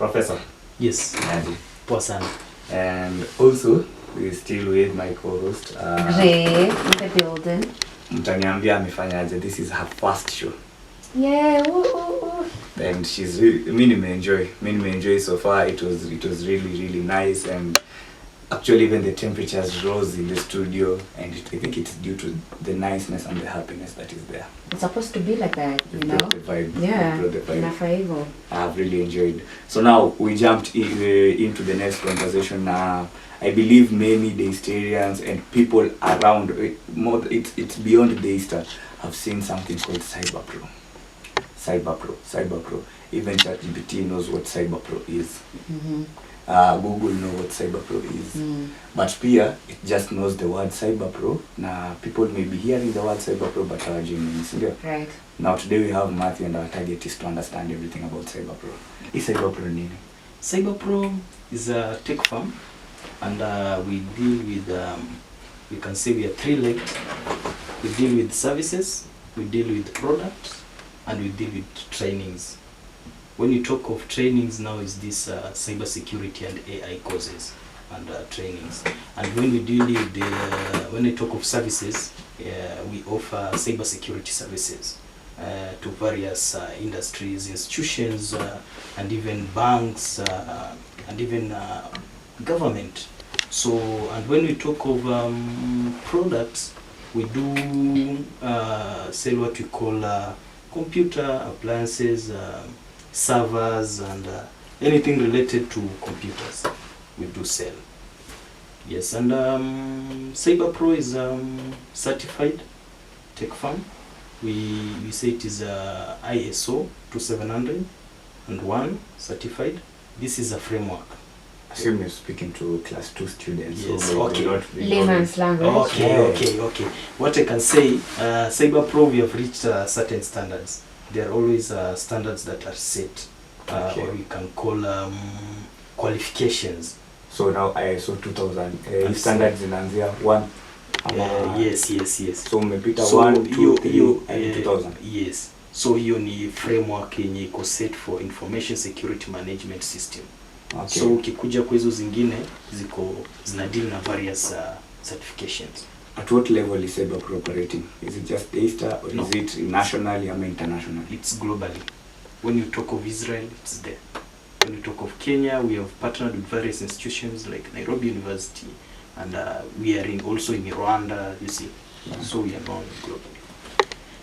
Professor. Yes. Naji. Poa sana. And also, we're still with my co-host. Ray in the building. Mtaniambia amefanyaje. This is her first show. Yeah. Woo. And she's really, me enjoy so far. It was really nice, and actually even the temperatures rose in the studio, and I think it's due to the niceness and the happiness that is there. It's supposed to be like that, you know. The vibe. Yeah. The vibe. In I've really enjoyed. So now we jumped into the next conversation. I believe many Daystarians and people around it's beyond Daystar have seen something called CYBERPRO. CYBERPRO. Even ChatGPT knows what CYBERPRO is. Google knows what CYBERPRO is. But Pia, it just knows the word CYBERPRO. Now people may be hearing the word CYBERPRO but are genuine. Right. Now today we have Mathew, and our target is to understand everything about CYBERPRO. Is CYBERPRO nini? CYBERPRO is a tech firm, and we deal with, we can say we are three-legged. We deal with services, we deal with products, and we deal with trainings. When you talk of trainings now, is this cyber security and AI courses and trainings. And when we deal with when I talk of services, we offer cyber security services to various industries, institutions, and even banks, and even government. So, and when we talk of products, we do sell what we call computer appliances, servers, and anything related to computers we do sell. Yes, and CYBERPRO is certified tech firm. We say it is ISO 27001 certified. This is a framework. I assume you're speaking to class 2 students. Yes, so okay. Layman's language. Okay. What I can say, CYBERPRO, we have reached certain standards. There are always standards that are set, or we can call qualifications. So now ISO 2000 standards inaanzia 1. Yes. So umepita 1, 2, 3 and 2000. Yes. So hiyo ni framework yenye iko set for information security management system. Okay. So ukikuja kwa hizo zingine zina deal na various certifications. At what level is CYBERPRO operating? Is it just Daystar, or is it nationally or internationally? It's globally. When you talk of Israel, it's there. When you talk of Kenya, we have partnered with various institutions like Nairobi University, and we are also in Rwanda, you see. Yeah. So we are known globally.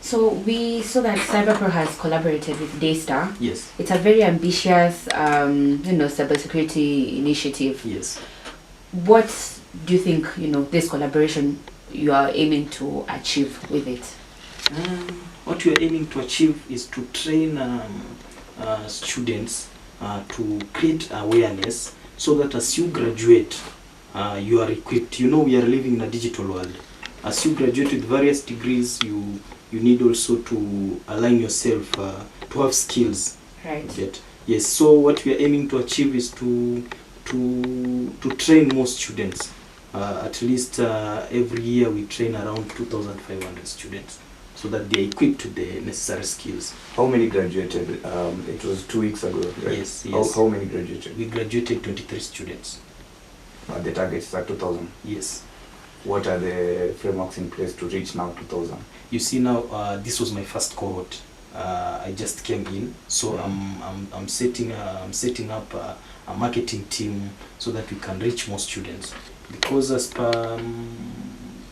So we saw that CYBERPRO has collaborated with Daystar. Yes. It's a very ambitious, cybersecurity initiative. Yes. What do you think, this collaboration you are aiming to achieve with it? What we are aiming to achieve is to train students to create awareness, so that as you graduate, you are equipped. We are living in a digital world. As you graduate with various degrees, you need also to align yourself to have skills. Right. Yes. So what we are aiming to achieve is to train more students. At least every year we train around 2,500 students, so that they are equipped with the necessary skills. How many graduated? It was 2 weeks ago, right? Yes. How many graduated? We graduated 23 students. The target is at 2,000? Yes. What are the frameworks in place to reach now 2,000? You see now, this was my first cohort. I just came in, so I'm setting up a marketing team so that we can reach more students. Because as per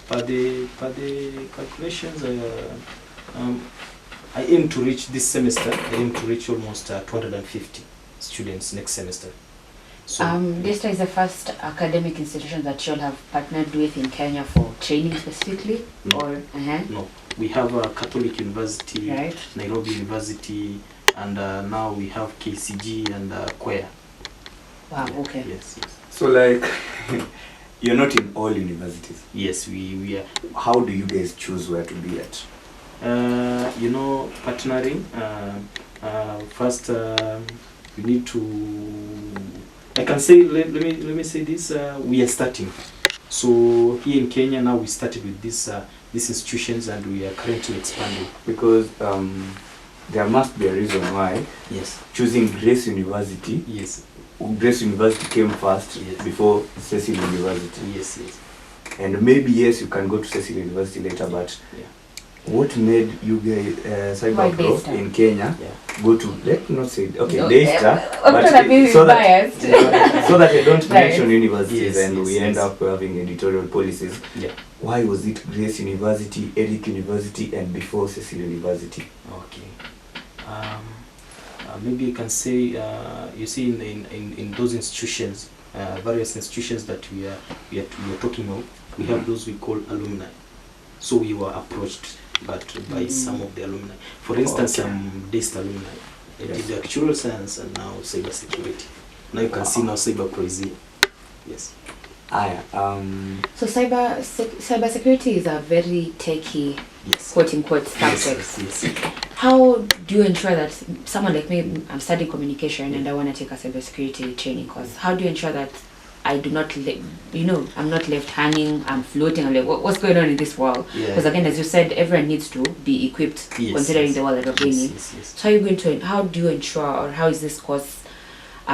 the calculations, I aim to reach this semester. I aim to reach almost 250 students next semester. So Daystar is the first academic institution that you all have partnered with in Kenya for training specifically? No. Or No, we have a Catholic University, right. Nairobi University, and now we have KCG and Kwea. Wow. Okay. Yes. So like, you're not in all universities. Yes, we are. How do you guys choose where to be at? Partnering. First, we need to. I can say, let me say this. We are starting. So here in Kenya now, we started with these institutions, and we are currently expanding. Because there must be a reason why Yes. choosing Grace University. Yes. Grace University came first Yes. before Cecil University. Yes. Yes. And maybe yes, you can go to Cecil University later, but Yeah. what made you guys Why CYBERPRO Daystar? in Kenya Yeah. go to, let not say okay, No, Daystar, I'm but trying to be so that biased. so that I don't Right. mention universities Yes, and yes, we end yes. up having editorial policies. Yeah. Why was it Grace University, Eric University, and before Cecil University? Okay. Maybe you can say, you see, in those institutions, various institutions that we are talking of, we have those we call alumni. So we were approached by some of the alumni. For instance, Okay. Daystar alumni. I Yes. did actuarial science and now cybersecurity. Now you can see now CYBERPRO is here. Yes. So cybersecurity is a very techy, Yes. quote unquote, Yes, subject. yes, yes. How do you ensure that someone like me, I'm studying communication and I want to take a cybersecurity training course? How do you ensure that I do not, I'm not left hanging, I'm floating, I'm like, what's going on in this world? Yeah. Because again, as you said, everyone needs to be equipped, Yes, considering yes. the world that we're going in. Yes, yes. So how do you ensure, or how is this course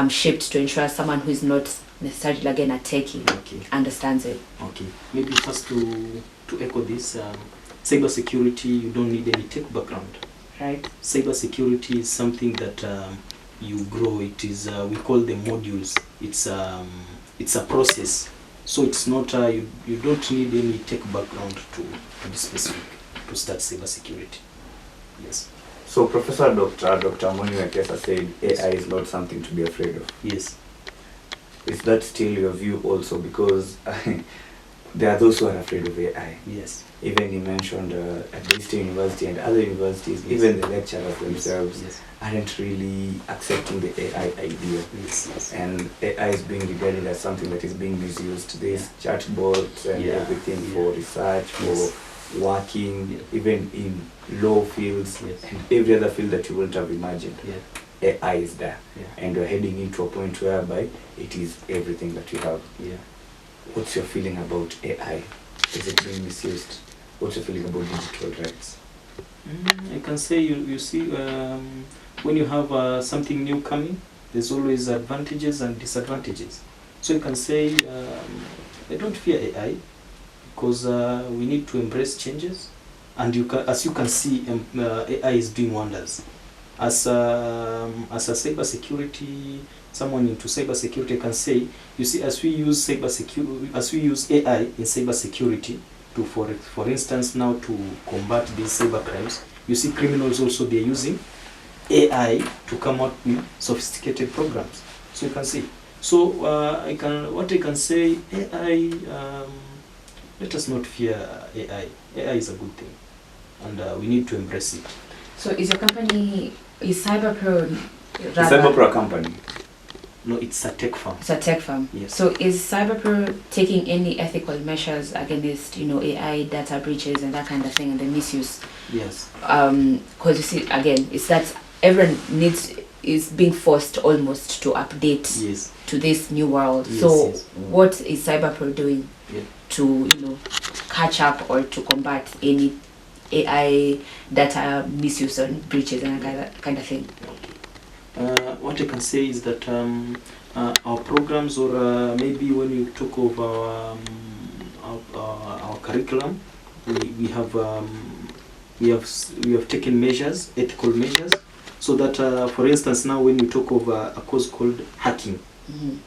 shaped to ensure someone who is not necessarily again a techie Okay. understands it? Okay. Maybe first to echo this, cybersecurity, you don't need any tech background. Right. Cybersecurity is something that you grow. It is we call them modules. It's a process. So it's not you don't need any tech background to be specific to start cybersecurity. Yes. So Professor Dr. Mwakoma said AI is not something to be afraid of. Yes. Is that still your view also? Because there are those who are afraid of AI. Yes. Even he mentioned at Daystar University and other universities, Yes. even the lecturers themselves Yes. aren't really accepting the AI idea. Yes. Yes. And AI is being regarded as something that is being misused. There's chatbots and Yeah. everything Yeah. for research, for Yes. working, Yeah. even in law fields Yes. and every other field that you wouldn't have imagined. Yeah. AI is there. Yeah. And we're heading into a point whereby it is everything that we have. Yeah. What's your feeling about AI? Is it being misused? What's your feeling about digital rights? I can say you see when you have something new coming, there's always advantages and disadvantages. So you can say I don't fear AI because we need to embrace changes, and as you can see, AI is doing wonders. As a cybersecurity, someone into cybersecurity, I can say, you see, as we use AI in cybersecurity to, for instance, now to combat these cyber crimes, you see, criminals also they're using AI to come out with sophisticated programs. So you can see. So what I can say, AI. Let us not fear AI. AI is a good thing, and we need to embrace it. So is CYBERPRO Is CYBERPRO a company? No, it's a tech firm. It's a tech firm. Yes. So is CYBERPRO taking any ethical measures against, AI data breaches and that kind of thing and the misuse? Yes. Because you see, again, it's that everyone is being forced almost to update Yes. to this new world. Yes, So yes. what is CYBERPRO doing Yeah. to, catch up or to combat any AI data misuse and breaches and that kind of thing? What I can say is that our programs, or maybe when you talk of our curriculum, we have taken measures, ethical measures, so that for instance now when we talk of a course called hacking,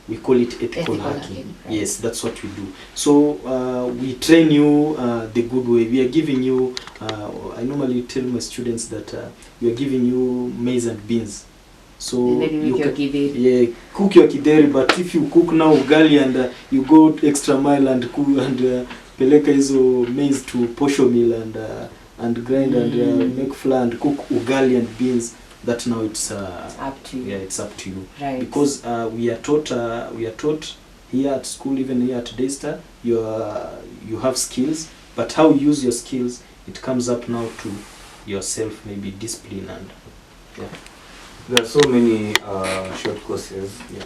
we call it ethical hacking. Right. Yes, that's what we do. So we train you the good way. We are giving you, I normally tell my students that we are giving you maize and beans. So And then you make your githeri. Yeah, cook your kideri, but if you cook now ugali and you go extra mile and cook and peleka hizo maize to posho mill and grind and make flour and cook ugali and beans, that now it's up to you. Yeah, it's up to you. Right. Because we are taught here at school, even here at Daystar, you have skills, but how you use your skills, it comes up now to yourself, maybe discipline and yeah. There are so many short courses Yeah.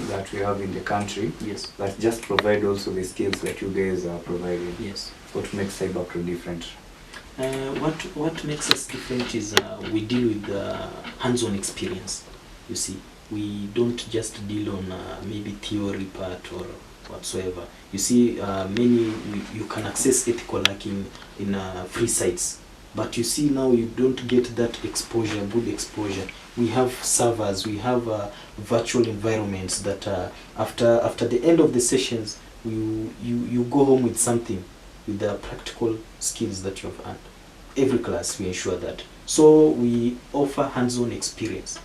that we have in the country Yes. that just provide also the skills that you guys are providing. Yes. What makes CYBERPRO different? What makes us different is we deal with hands-on experience. You see, we don't just deal on maybe theory part or whatsoever. You see, you can access ethical hacking in free sites, but you see now you don't get that exposure, good exposure. We have servers, we have virtual environments that after the end of the sessions, you go home with something, with the practical skills that you have earned. Every class we ensure that. So we offer hands-on experience,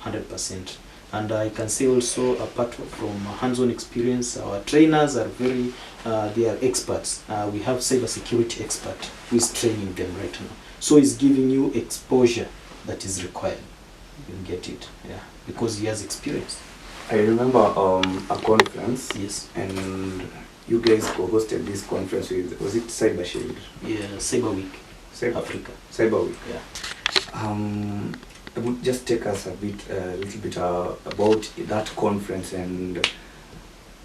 100%. And I can say also, apart from hands-on experience, our trainers are they are experts. We have cybersecurity expert who is training them right now. So he's giving you exposure that is required. You get it, yeah, because he has experience. I remember a conference. Yes. And you guys co-hosted this conference with, was it Cyber Shield? Yeah, Cyber Week. Africa. Cyber Week. Yeah. I would just take us a little bit about that conference and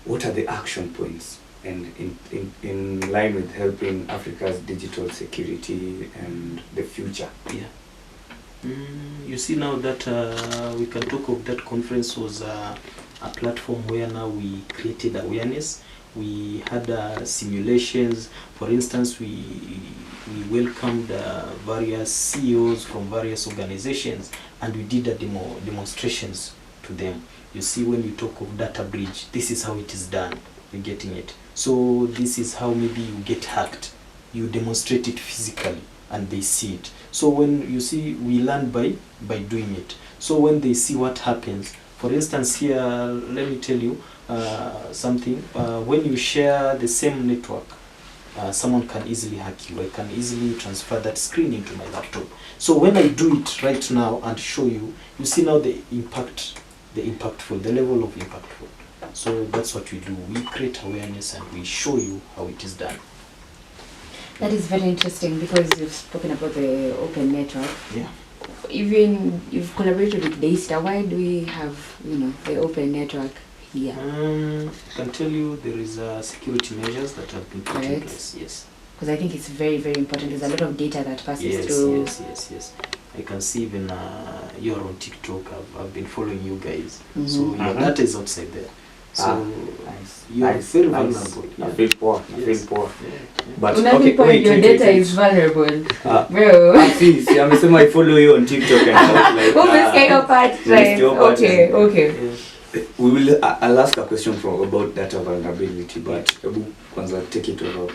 what are the action points and in line with helping Africa's digital security and the future. Yeah. You see now that we can talk of that conference was a platform where now we created awareness. We had simulations. For instance, we welcomed various CEOs from various organizations, and we did demonstrations to them. You see, when you talk of data breach, this is how it is done. You're getting it. So this is how maybe you get hacked. You demonstrate it physically, and they see it. So when you see, we learn by doing it. So when they see what happens, for instance here, let me tell you something. When you share the same network, someone can easily hack you. I can easily transfer that screen into my laptop. So when I do it right now and show you, you see now the level of impactful. So that's what we do. We create awareness and we show you how it is done. That is very interesting because you've spoken about the open network. Yeah. Even you've collaborated with DASTA. Why do we have, the open network here? I can tell you there is security measures that have been put in place. Yes. Because I think it's very, very important. There's a lot of data that passes through. Yes. I can see even you're on TikTok. I've been following you guys. Mm-hmm. So your data is outside there. So nice. you're very vulnerable. Yeah. I feel poor. Yeah. But wait, your data is vulnerable. Bro. See, I follow you on TikTok and stuff like this kind of part, right? Okay. We will. I'll ask a question about data vulnerability, but kwanza take it over.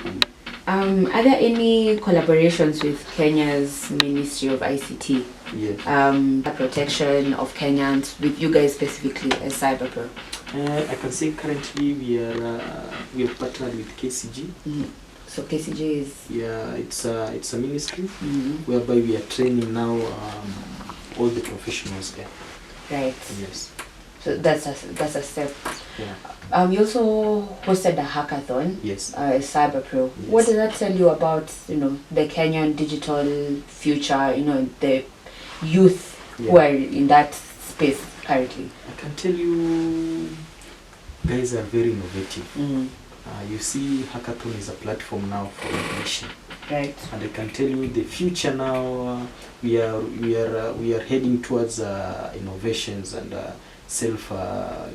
Are there any collaborations with Kenya's Ministry of ICT? Yeah. Protection of Kenyans with you guys specifically as CYBERPRO? I can say currently we have partnered with KCG. Mm-hmm. So KCG is it's a ministry whereby we are training now all the professionals there. Right. Yes. So that's a step. Yeah. You also hosted a hackathon. Yes. CYBERPRO. Yes. What does that tell you about the Kenyan digital future? The youth who are in that space currently. I can tell you, guys are very innovative. Mm-hmm. You see, hackathon is a platform now for innovation. Right. And I can tell you, the future now we are heading towards innovations and self.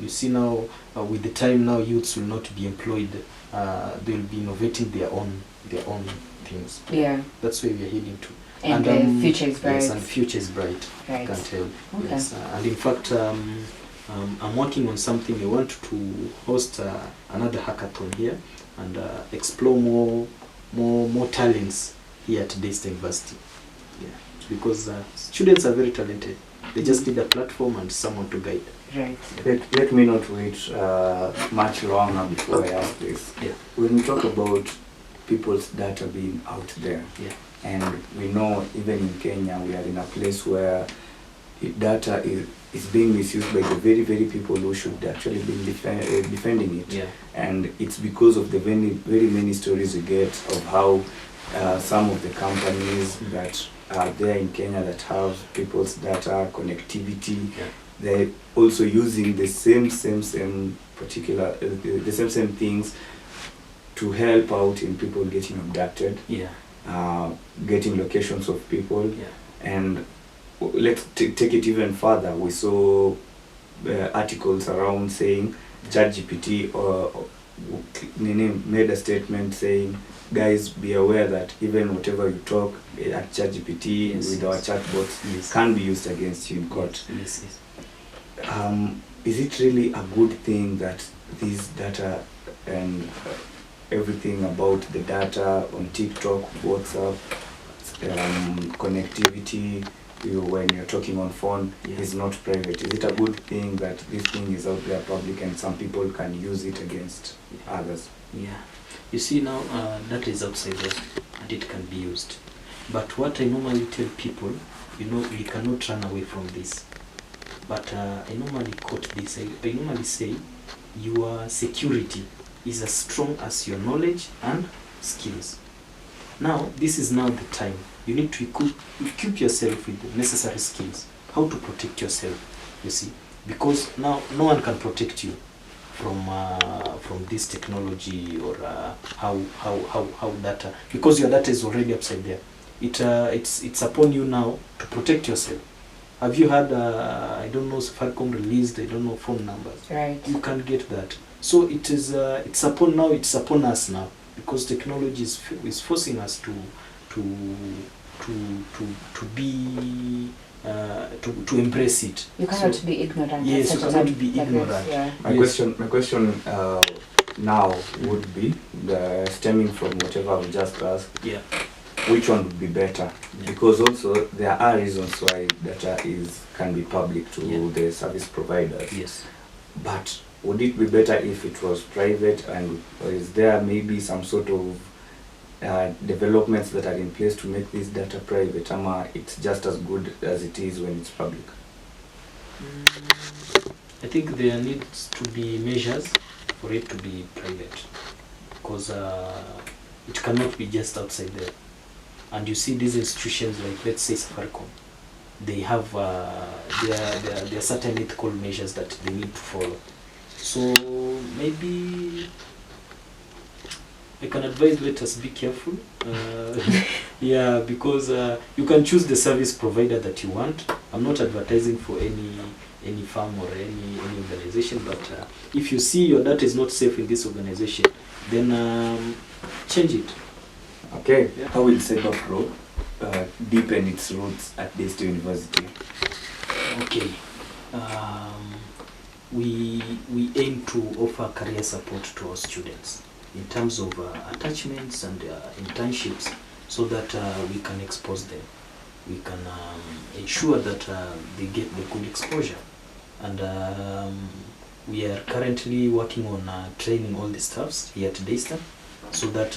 You see now, with the time now, youths will not be employed. They will be innovating their own things. Yeah. That's where we are heading to. And the future is bright. Yes, and future is bright. Right. I can tell. Okay. Yes. And in fact, I'm working on something. I want to host another hackathon here and explore more talents here at DASTA University. Yeah. Because students are very talented. They just need a platform and someone to guide. Right. Let me not wait much longer before I ask this. Yeah. When we talk about people's data being out there, Yeah. and we know even in Kenya we are in a place where data is being misused by the very, very people who should actually be defending it. Yeah. And it's because of the very many stories we get of how some of the companies that are there in Kenya that have people's data, connectivity, they're also using the same particular, the same things to help out in people getting abducted. Yeah. getting locations of people. Yeah. And let's take it even further. We saw articles around saying ChatGPT made a statement saying, guys, be aware that even whatever you talk at ChatGPT with our chatbots can be used against you in court. Yes. Is it really a good thing that these data and everything about the data on TikTok, WhatsApp, connectivity, when you're talking on phone, is not private? Is it a good thing that this thing is out there public and some people can use it against others? Yeah. You see now, data is outside there and it can be used. But what I normally tell people, we cannot run away from this. But I normally quote this. I normally say, your security is as strong as your knowledge and skills. Now, this is now the time. You need to equip yourself with the necessary skills. How to protect yourself, you see. Because now, no one can protect you from this technology or how data, because your data is already upside there. It's upon you now to protect yourself. Have you had I don't know, Safaricom released, I don't know, phone numbers? Right. You can't get that. So it's upon us now, because technology is forcing us to be to embrace it. You cannot be ignorant. Yes, you cannot be ignorant. Yeah. My question now would be, stemming from whatever we just asked. Yeah. Which one would be better? Yeah. Because also there are reasons why data can be public to the service providers. Yes. But would it be better if it was private, and is there maybe some sort of developments that are in place to make this data private, or it's just as good as it is when it's public? I think there needs to be measures for it to be private, because it cannot be just outside there. And you see these institutions, like let's say Safaricom, they have there are certain ethical measures that they need to follow. So maybe I can advise, let us be careful. Yeah, because you can choose the service provider that you want. I'm not advertising for any firm or any organization, but if you see your data is not safe in this organization, then change it. Okay. Yeah. How will CYBERPRO deepen its roots at Daystar University? Okay. We aim to offer career support to our students in terms of attachments and internships, so that we can expose them. We can ensure that they get the good exposure. And we are currently working on training all the staffs here at Daystar, so that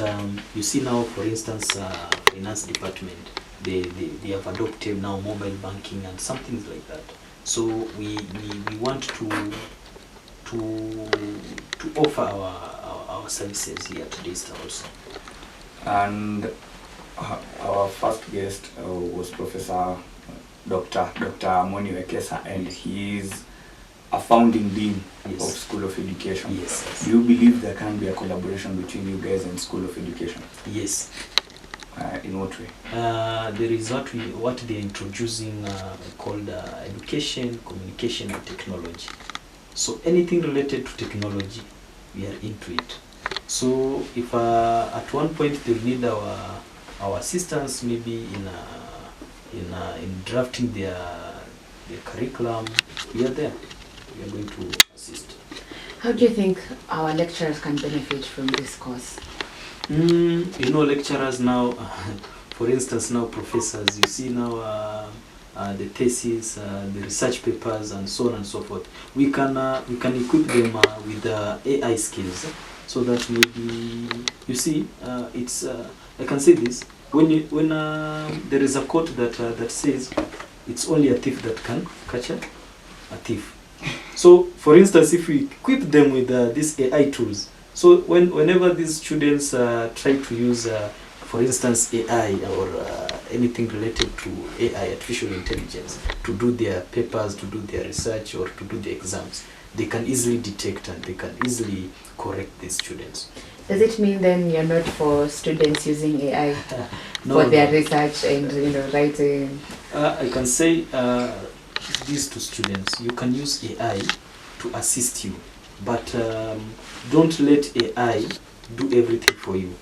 you see now, for instance, finance department, they have adopted now mobile banking and some things like that. So we want to offer our services here at Daystar also. And our first guest was Professor Dr. Mwakoma, and he is a founding dean of School of Education. Yes. Do you believe there can be a collaboration between you guys and School of Education? Yes. In what way? There is what they're introducing called education, communication, and technology. So anything related to technology, we are into it. So if at one point they need our assistance, maybe in drafting their curriculum, we are there. We are going to assist. How do you think our lecturers can benefit from this course? Lecturers now, for instance, now professors, you see now the thesis, the research papers, and so on and so forth. We can equip them with AI skills, so that maybe, you see, it's I can say this, when there is a quote that says it's only a thief that can catch a thief. So, for instance, if we equip them with these AI tools, so whenever these students try to use, for instance, AI or anything related to AI, artificial intelligence, to do their papers, to do their research, or to do the exams, they can easily detect and they can easily correct the students. Does it mean then you're not for students using AI No, for their no. research and writing? I can say this to students: you can use AI to assist you, but don't let AI do everything for you.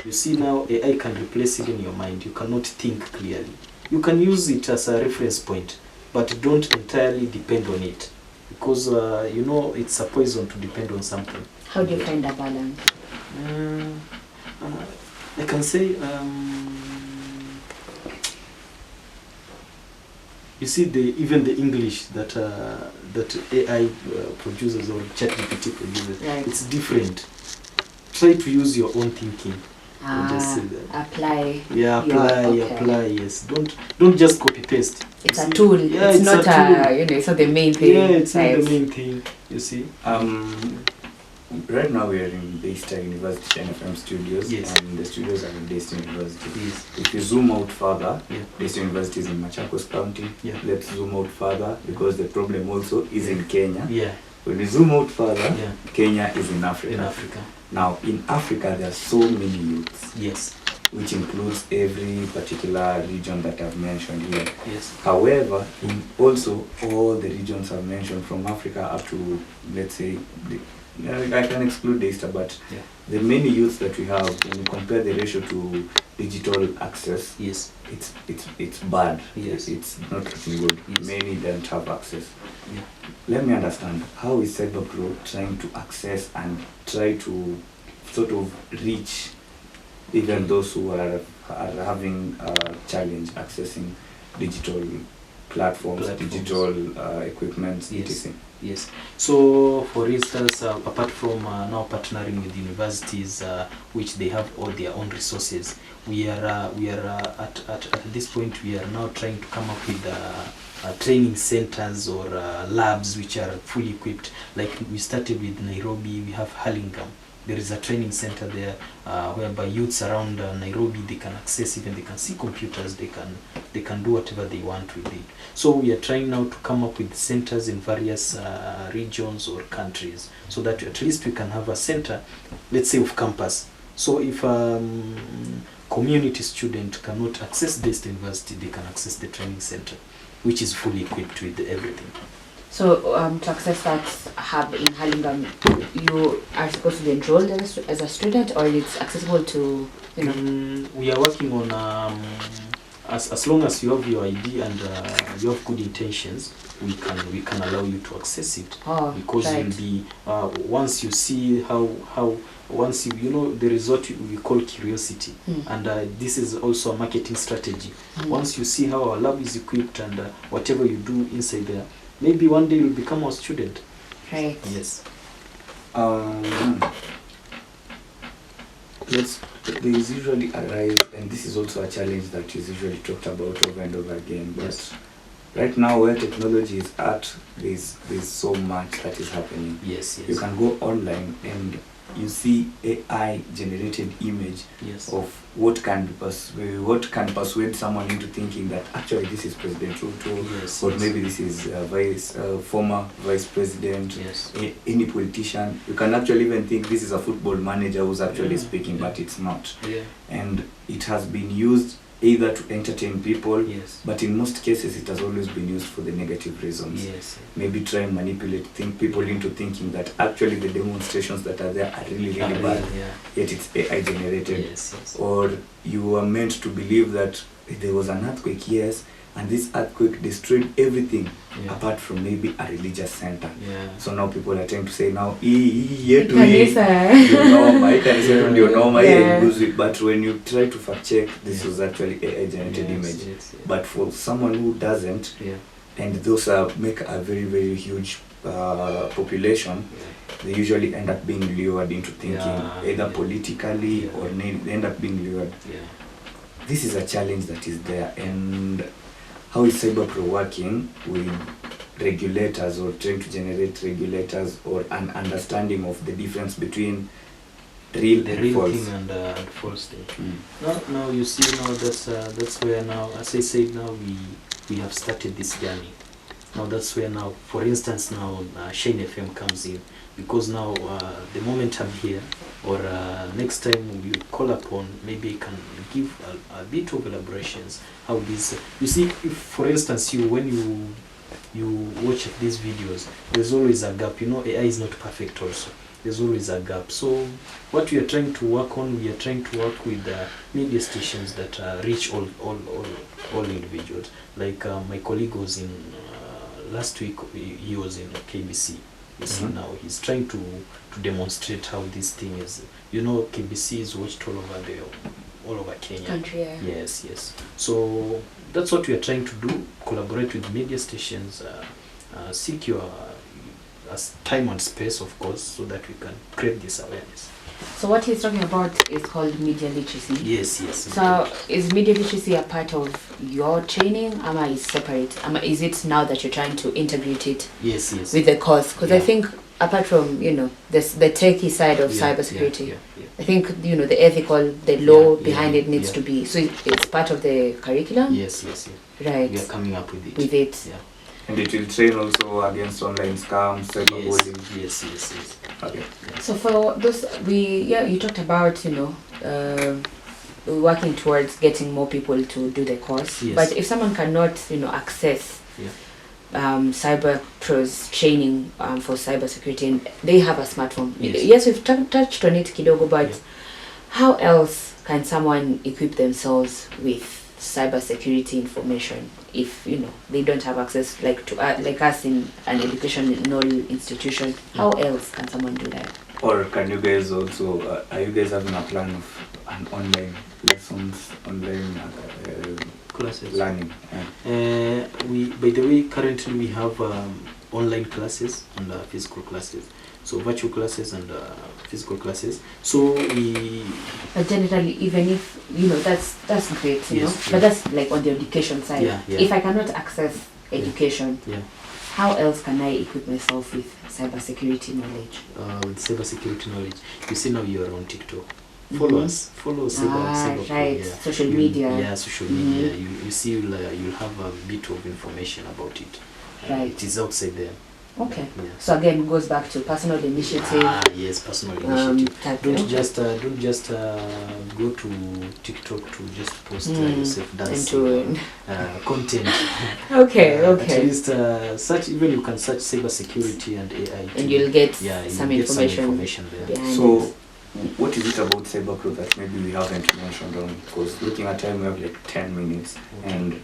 You see, now AI can replace even your mind. You cannot think clearly. You can use it as a reference point, but don't entirely depend on it, because it's a poison to depend on something. How do you find a balance? I can say, you see, even the English that AI produces or ChatGPT produces, Right. it's different. Try to use your own thinking. I'll just say that. Apply. Yeah, apply. Yes, don't just copy paste. It's a tool. Yeah, it's not a tool. it's not the main thing. Yeah, it's right? not the main thing. You see. Right now we are in Daystar University NFM studios, Yes. and the studios are in Daystar University. Yes. If you zoom out further, Yeah. Daystar University is in Machakos County. Yeah. Let's zoom out further, because the problem also is in Kenya. Yeah. When we zoom out further, Yeah. Kenya is in Africa. In Africa. Now, in Africa, there are so many youths, Yes. which includes every particular region that I've mentioned here. Yes. However, in also all the regions I've mentioned from Africa up to, let's say, I can exclude Daystar, but Yeah. the many youths that we have, when you compare the ratio to digital access, Yes. it's bad. Yes. It's not looking good. Yes. Many don't have access. Yeah. Let me understand, how is CYBERPRO trying to access and try to sort of reach even those who are having a challenge accessing digital platforms. Digital equipment, Yes. etc. Yes. So, for instance, apart from now partnering with universities, which they have all their own resources, we are at this point we are now trying to come up with training centers or labs which are fully equipped. Like we started with Nairobi, we have Hurlingham. There is a training center there whereby youths around Nairobi, they can access, even they can see computers, they can do whatever they want with it. So we are trying now to come up with centers in various regions or countries, so that at least we can have a center, let's say, of campus. So if community student cannot access this university, they can access the training center, which is fully equipped with everything. So to access that hub in Hurlingham, you are supposed to be enrolled as a student, or it's accessible to, We are working on, as long as you have your ID and you have good intentions, we can allow you to access it. Because right. you'll be, once you see once there is what we call curiosity, and this is also a marketing strategy. Once you see how our lab is equipped and whatever you do inside there, maybe one day you'll become a student. Right. Yes. There is usually a rise, and this is also a challenge that is usually talked about over and over again. But Yes. right now, where technology is at, there's so much that is happening. Yes. Yes. You can go online and you see AI generated image Yes. of what can persuade someone into thinking that actually this is President Ruto, Yes. or Yes. maybe this is former vice president. Yes. Any politician. You can actually even think this is a football manager who's actually Yeah. speaking, Yeah. but it's not. Yeah. And it has been used either to entertain people, Yes. but in most cases it has always been used for the negative reasons. Yes. Maybe try and manipulate people into thinking that actually the demonstrations that are there are really bad, Yeah. yet it's AI generated. Yes. Yes. Or you are meant to believe that there was an earthquake, yes, and this earthquake destroyed everything Yeah. apart from maybe a religious center. Yeah. So now people are trying to say now yetu Kanisa. ndio noma, Yeah. but when you try to fact check, this Yeah. was actually AI generated Yes, image. yes, yeah. But for someone who doesn't, Yeah. and those make a very, very huge population, Yeah. they usually end up being lured into thinking either Yeah. politically Yeah. or they end up being lured. Yeah. This is a challenge that is there. And how is CYBERPRO working with regulators, or trying to generate regulators or an understanding of the difference between real The and real false? thing and false thing. Now you see, now that's where now, as I said, now we have started this journey. Now that's where now, for instance, now Shane FM comes in, because now the moment I'm here, or next time you call upon, maybe I can give a bit of elaborations how this. You see, if for instance when you watch these videos, there's always a gap. You know, AI is not perfect also. There's always a gap. So what we are trying to work on, we are trying to work with media stations that reach all individuals. Like my colleague was in last week. He was in KBC. You see, now he's trying to demonstrate how this thing is. You know, KBC is watched all over Kenya. Country, yeah. Yes, yes. So that's what we are trying to do. Collaborate with media stations. Seek your time and space, of course, so that we can create this awareness. So what he's talking about is called media literacy. Yes, yes. So is media literacy a part of your training, or is separate? Is it now that you're trying to integrate it? Yes, yes. With the course? Because I think apart from the techie side of cybersecurity, I think the ethical, the law behind it needs to be. So it's part of the curriculum. Yes, yes, yes. Right. We are coming up with it. With it. Yeah. And it will train also against online scams, cyberbullying. Yes, yes, yes. Okay. So for those, you talked about working towards getting more people to do the course. Yes. But if someone cannot access CYBERPRO's training for cybersecurity, and they have a smartphone. Yes, we've touched on it kidogo, but how else can someone equip themselves with cybersecurity information if they don't have access like us in an educational institution? How else can someone do that? Or can you guys also are you guys having a plan of an online lessons, online classes learning? We, by the way, currently we have online classes and physical classes. So virtual classes and physical classes. So we. But generally, even if that's great, Yes, but that's like on the education side. Yeah. If I cannot access education, Yeah. how else can I equip myself with cybersecurity knowledge? With cybersecurity knowledge, you see now you are on TikTok. Follow us. Follow CYBERPRO. Right. Yeah. Social media. Yeah, social media. You see, you'll have a bit of information about it. Right. It is outside there. Okay. Yeah. So again, it goes back to personal initiative. Yes, personal initiative. Don't just go to TikTok to just post yourself dancing content. Okay. At least search. Even you can search cybersecurity and AI. And you'll get some information there. behind So, it. what is it about CYBERPRO that maybe we haven't mentioned on? Because looking at time, we have like 10 minutes, and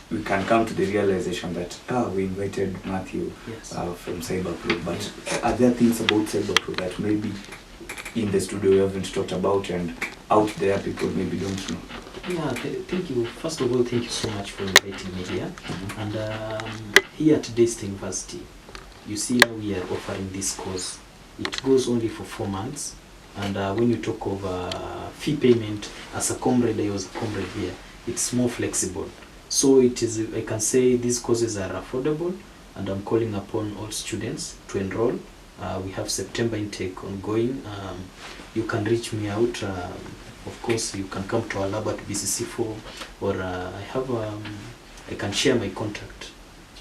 we can come to the realization that we invited Mathew from CYBERPRO, but are there things about CYBERPRO that maybe in the studio we haven't talked about, and out there people maybe don't know? Yeah, thank you. First of all, thank you so much for inviting me here. And here at Daystar University, you see now we are offering this course. It goes only for 4 months. And when you talk of fee payment, as a comrade, I was a comrade here, it's more flexible. So it is, I can say these courses are affordable, and I'm calling upon all students to enroll. We have September intake ongoing. You can reach me out. Of course, you can come to our lab at BCC4, or I can share my contact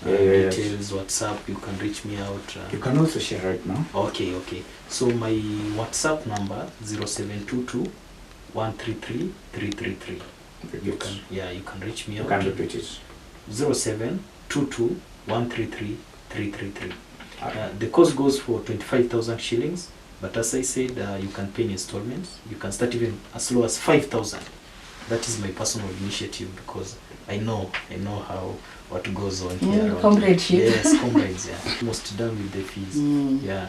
details, WhatsApp. You can reach me out. You can also share right now. Okay. So my WhatsApp number 0722 133 333. You can reach me out. You can repeat it. 0722 133 333. The course goes for 25,000 shillings, but as I said, you can pay in installments. You can start even as low as 5,000. That is my personal initiative, because I know what goes on here. Comradeship. Yes, comrades. Yeah, almost done with the fees. Yeah.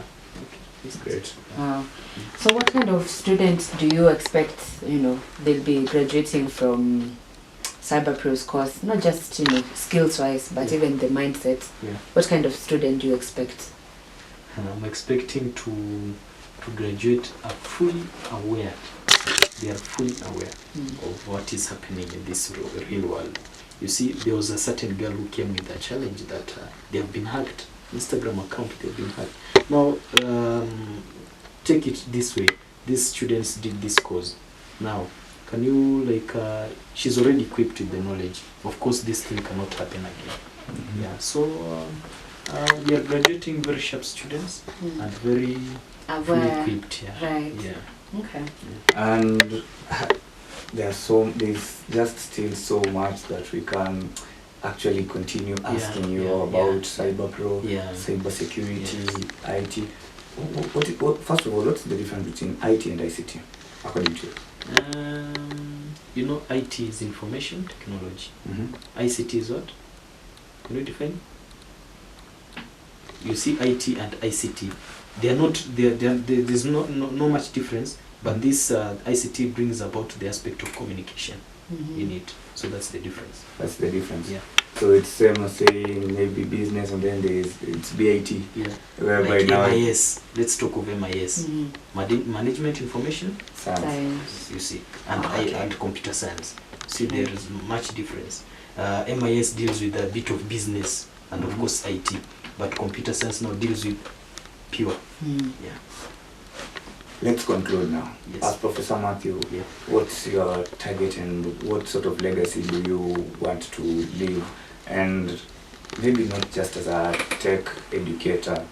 It's great. Wow. So what kind of students do you expect, they'll be graduating from CYBERPRO's course? Not just, skills-wise, but even the mindset. Yeah. What kind of student do you expect? I'm expecting to graduate fully aware. They are fully aware of what is happening in this real world. You see, there was a certain girl who came with a challenge that they have been hacked. Instagram account, they've been hacked. Now, take it this way. These students did this course. Now, can you she's already equipped with the knowledge. Of course, this thing cannot happen again. Yeah, so we are graduating very sharp students and very fully Aware. equipped. Yeah. Right. Yeah. Okay. And there's just still so much that we can actually continue asking you about CYBERPRO, cyber security, IT. First of all, what's the difference between IT and ICT, according to you? You know, IT is information technology. ICT is what? Can you define? You see, IT and ICT, they are not. There's no much difference. But this ICT brings about the aspect of communication in it. So that's the difference. That's the difference. Yeah. So it's same as saying maybe business, and then it's BIT. Yeah. Whereby like now MIS. Let's talk of MIS. Management information. Science. You see, and computer science. See, there is much difference. MIS deals with a bit of business and of course IT, but computer science now deals with pure. Yeah. Let's conclude now. Yes. As Professor Mathew, what's your target and what sort of legacy do you want to leave? And maybe not just as a tech educator,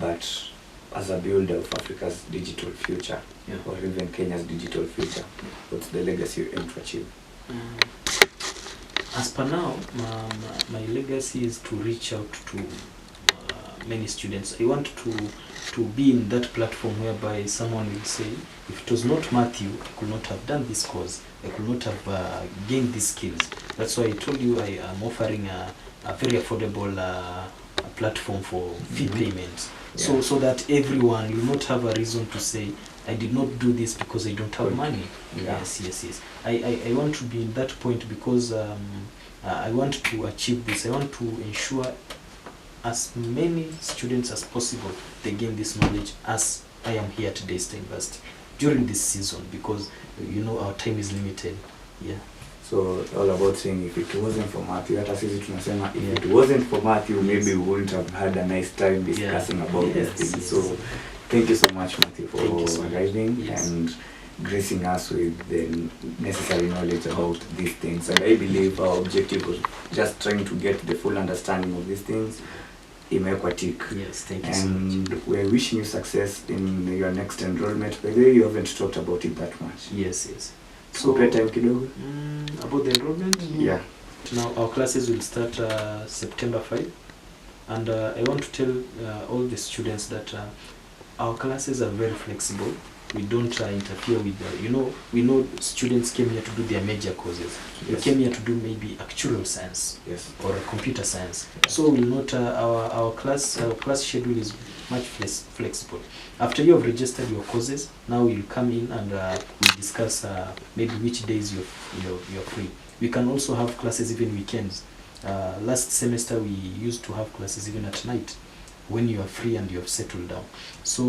but as a builder of Africa's digital future, or even Kenya's digital future. What's the legacy you aim to achieve? As per now, my legacy is to reach out to many students. I want to be in that platform whereby someone will say, if it was not Mathew, I could not have done this course, I could not have gained these skills. That's why I told you I am offering a very affordable platform for fee payment. So that everyone will not have a reason to say, I did not do this because I don't have money. Yes. I want to be in that point because I want to achieve this. I want to ensure as many students as possible they gain this knowledge as I am here at Daystar University during this season, because you know our time is limited. So all about saying if it wasn't for Mathew, hata sisi tunasema if it wasn't for Mathew, maybe we wouldn't have had a nice time discussing about these things. So thank you so much, Mathew, for arriving and gracing us with the necessary knowledge about these things. And I believe our objective was just trying to get the full understanding of these things. Yes, thank you so much. And we're wishing you success in your next enrollment. By the way, you haven't talked about it that much. Yes. So time kidogo? About the enrollment? Yeah. Now our classes will start September 5, and I want to tell all the students that our classes are very flexible. We don't interfere with we know students came here to do their major courses. They came here to do maybe actuarial science or computer science. So we'll not our class schedule is much flexible. After you have registered your courses, now you'll come in and we'll discuss maybe which days you're free. We can also have classes even weekends. Last semester we used to have classes even at night, when you are free and you have settled down. So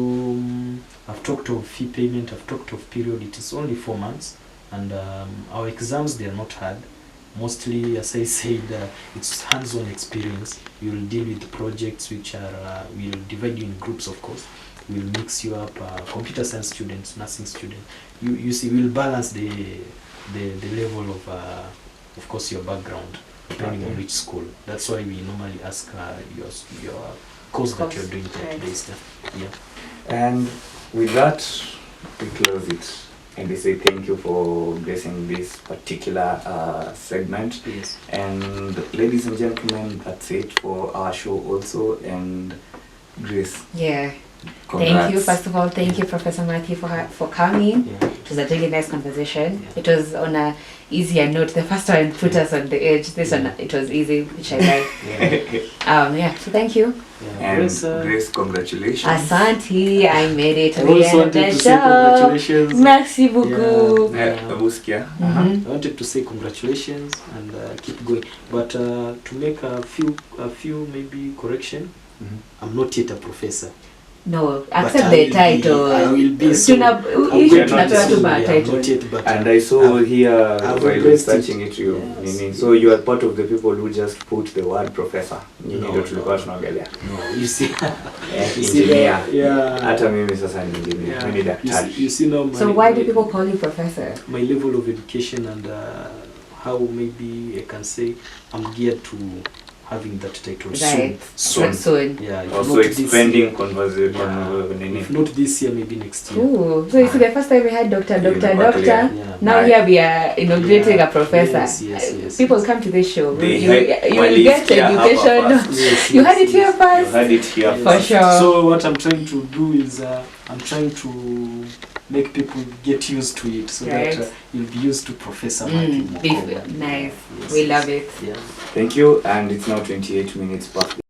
I've talked of fee payment, I've talked of period. It is only 4 months, and our exams, they are not hard. Mostly, as I said, it's hands-on experience. You will deal with projects which are, we'll divide you in groups, of course. We'll mix you up, computer science students, nursing students. You see, we'll balance the level of course, your background, depending on which school. That's why we normally ask your course that you're doing today. And with that, we close it. And we say thank you for blessing this particular segment. And ladies and gentlemen, that's it for our show also. And Grace. Congrats. Thank you. First of all, thank you, Professor Mathew, for coming. It was a really nice conversation. It was on a easier note. The first one put us on the edge. This one, it was easy, which I like. So thank you. And Grace, congratulations. Asante, I made it. I also wanted to say congratulations. Merci beaucoup. I wanted to say congratulations and keep going. But to make a few maybe correction, I'm not yet a professor. No, accept the title. I will be soon. And I saw here while researching it, so you are part of the people who just put the word professor. No, you see. Engineer. Hata mimi sasa ni engineer. Mimi daktari. You see now. So why do people call you professor? My level of education and how maybe I can say I'm geared to having that title Right. soon. Soon. Yeah. If Also, not it's this pending year- conversation. yeah. If not this year, maybe next year. Ooh, so you see, the first time we had doctor. Yeah. Now Right. here we are inaugurating Yeah. a professor. Yes. People come to this show. They You had- will get education. Yes, You had it here You first. heard it here Yes. For first. sure. So what I'm trying to do is I'm trying to make people get used to it, so Right. that you'll be used to Professor Mathew Mwakoma. Nice. Yes, We love it. Yeah. Thank you, and it's now 28 minutes past.